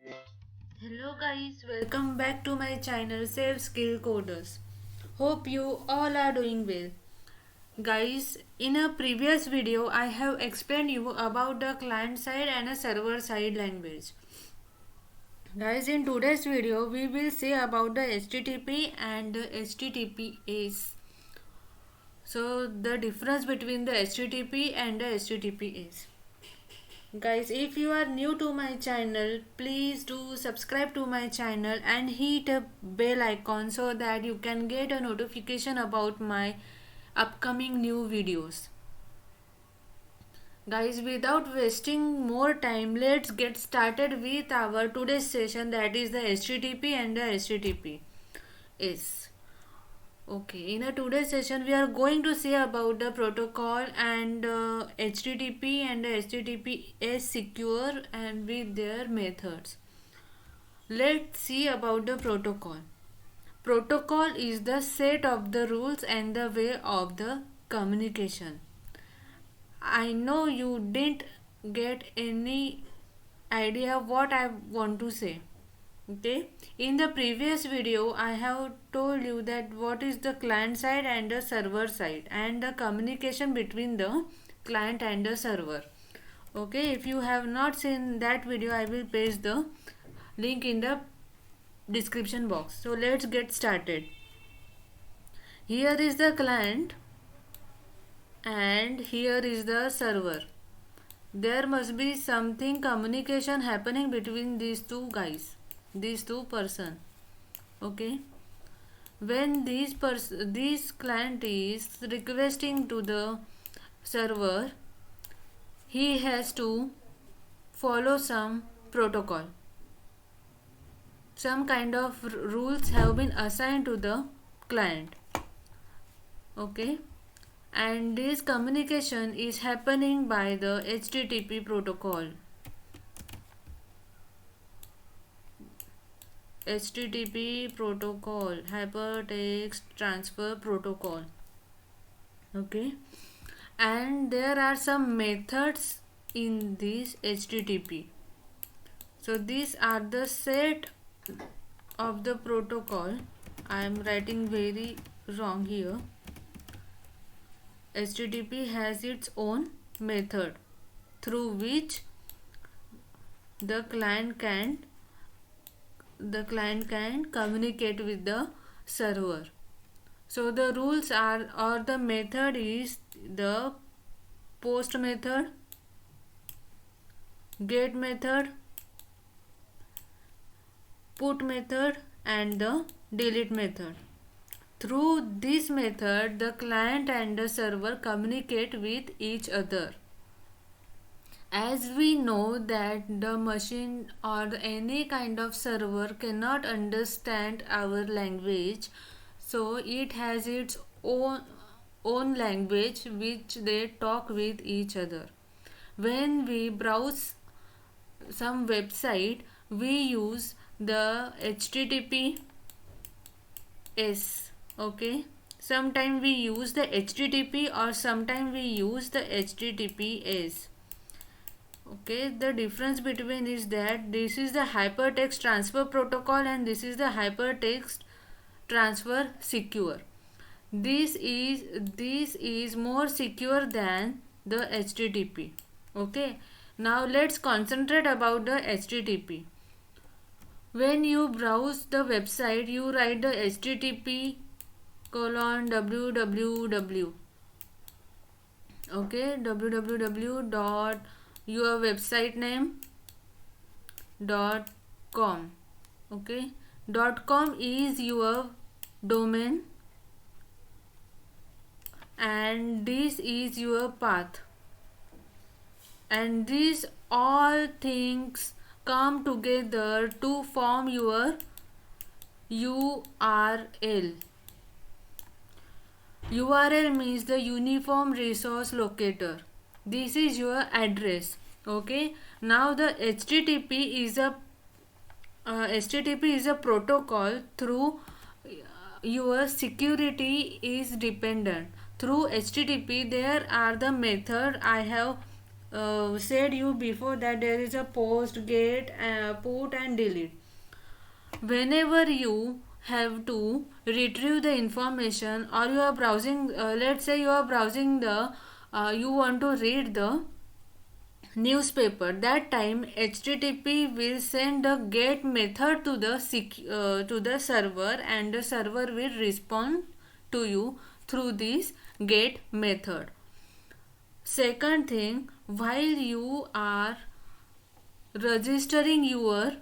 Hello guys, welcome back to my channel Self Skill Coders. Hope you all are doing well. Guys, in a previous video I have explained you about the client side and a server side language. Guys, in today's video we will see about the HTTP and the HTTPS. So the difference between the HTTP and the HTTPS. Guys, if you are new to my channel, please do subscribe to my channel and hit a bell icon so that you can get a notification about my upcoming new videos. Guys, without wasting more time, let's get started with our today's session, that is the HTTP and the HTTPS. Okay, in a today's session, we are going to see about the protocol and HTTP and HTTPS secure and with their methods. Let's see about the protocol. Protocol is the set of the rules and the way of the communication. I know you didn't get any idea what I want to say. Okay, in the previous video I have told you that what is the client side and the server side and the communication between the client and the server. Okay, if you have not seen that video, I will paste the link in the description box. So let's get started. Here is the client and here is the server. There must be something communication happening between these two guys, these two person. Okay, when this client is requesting to the server, he has to follow some protocol. Some kind of rules have been assigned to the client. Okay, and this communication is happening by the HTTP protocol. HTTP protocol, hypertext transfer protocol. Okay, and there are some methods in this HTTP. So these are the set of the protocol. I am writing very wrong here. HTTP has its own method through which the client can communicate with the server. So the rules are, or the method is the post method, get method, put method and the delete method. Through this method, the client and the server communicate with each other. As we know that the machine or any kind of server cannot understand our language, so it has its own language which they talk with each other. When we browse some website, we use the HTTPS. Okay, sometimes we use the HTTP or sometimes we use the HTTPS. Okay, the difference between is that this is the hypertext transfer protocol and this is the hypertext transfer secure. This is more secure than the HTTP. Okay, now let's concentrate about the HTTP. When you browse the website, you write the HTTP colon www. Okay, www dot your website name .com. Okay, .com is your domain and this is your path, and these all things come together to form your URL. URL means the Uniform Resource Locator. This is your address. Okay, now the HTTP is a protocol through your security is dependent. Through HTTP there are the method I have said you before that there is a post, get, put and delete. Whenever you have to retrieve the information, or you are browsing, let's say you are browsing the, you want to read the newspaper, that time http will send the get method to the to the server, and the server will respond to you through this get method. Second thing, while you are registering your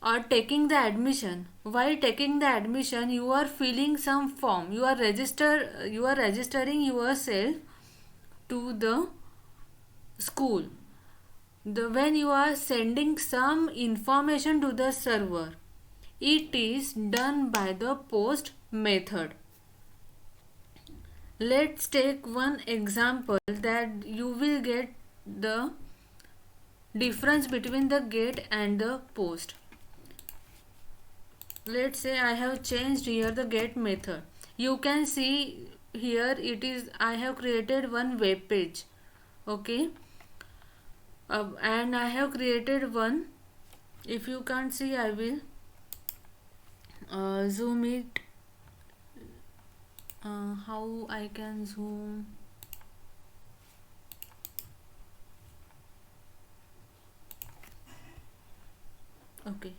or taking the admission, while taking the admission you are filling some form, you are registering yourself to the school. When you are sending some information to the server, it is done by the post method. Let's take one example that you will get the difference between the get and the post. Let's say I have changed here the get method. You can see here it is, I have created one web page. Okay, and I have created one. If you can't see, I will zoom it. How I can zoom? Okay.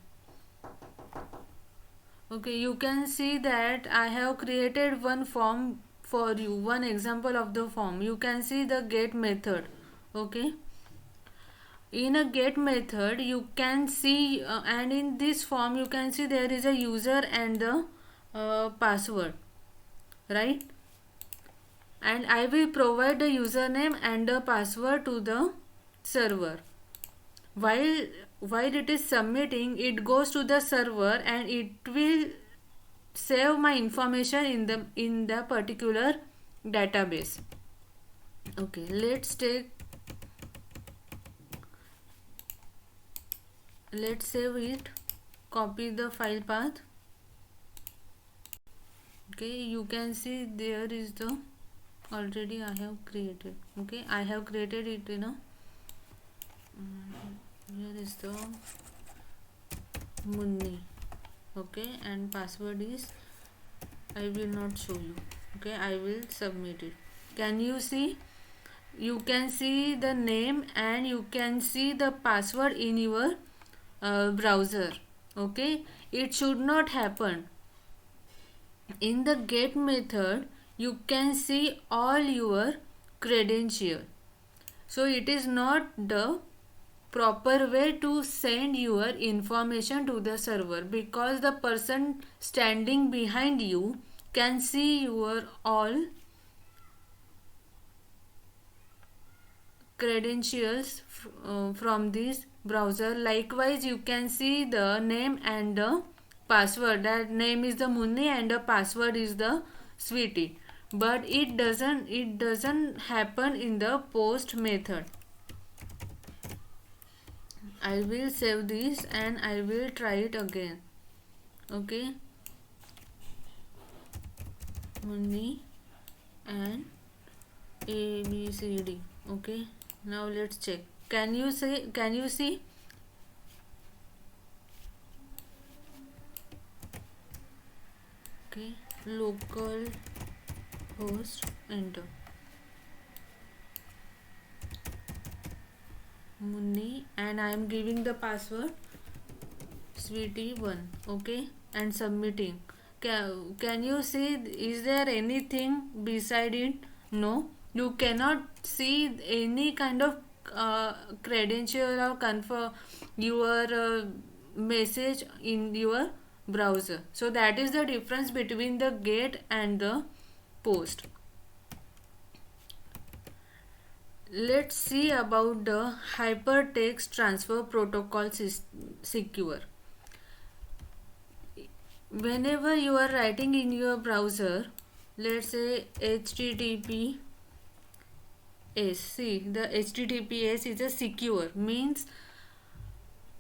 Okay, you can see that I have created one form for you, one example of the form. You can see the get method. Okay, in a get method you can see, and in this form you can see there is a user and the password, right? And I will provide the username and the password to the server. While it is submitting, it goes to the server and it will save my information in the particular database. Okay, let's save it, copy the file path. Okay, you can see there is the, already I have created. Okay, I have created it in a, here is the Munni. Okay, and password is, I will not show you. Okay, I will submit it. Can you see? You can see the name and you can see the password in your browser. Okay, it should not happen. In the get method you can see all your credential, so it is not the proper way to send your information to the server, because the person standing behind you can see your all credentials from this browser. Likewise, you can see the name and the password. That name is the Munni and the password is the Sweetie. But it doesn't happen in the post method. I will save this and I will try it again. Okay, Munni and ABCD. Okay, now let's check. Can you see? Okay, local host, enter. Munni, and I am giving the password Sweetie1. Okay, and submitting. Can you see, is there anything beside it? No, you cannot see any kind of credential or confirm your message in your browser. So that is the difference between the get and the post. Let's see about the hypertext transfer protocol secure. Whenever you are writing in your browser, let's say HTTPS. See, the HTTPS is a secure, means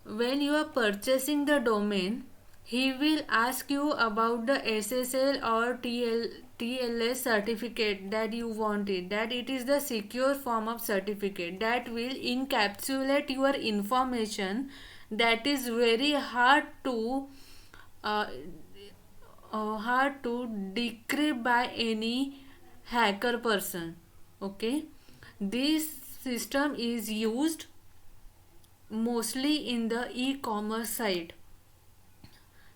when you are purchasing the domain, He will ask you about the SSL or TLS certificate that you wanted, that it is the secure form of certificate that will encapsulate your information, that is very uh, hard to decrypt by any hacker person. Okay, this system is used mostly in the e-commerce site.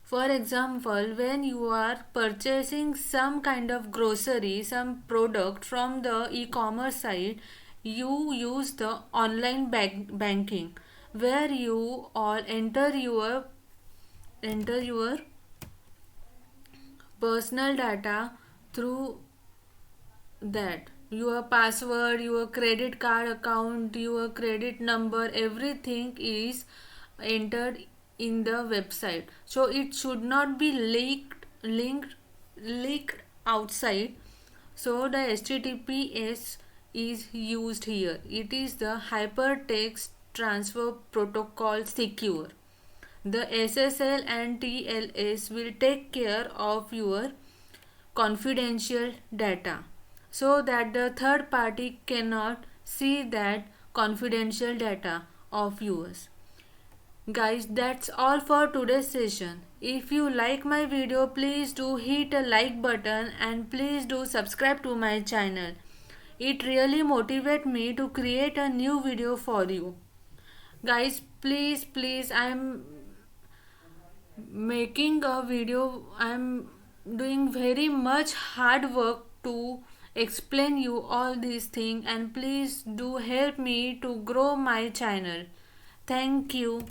For example, when you are purchasing some kind of grocery, some product from the e-commerce site, you use the online banking, where you all enter your personal data through that, your password, your credit card account, your credit number, everything is entered in the website, so it should not be leaked outside. So the HTTPS is used here. It is the hypertext transfer protocol secure. The SSL and TLS will take care of your confidential data, so that the third party cannot see that confidential data of yours. Guys, that's all for today's session. If you like my video, please do hit a like button and please do subscribe to my channel. It really motivates me to create a new video for you. Guys, please, I'm making a video. I'm doing very much hard work to explain you all these things, and please do help me to grow my channel. Thank you.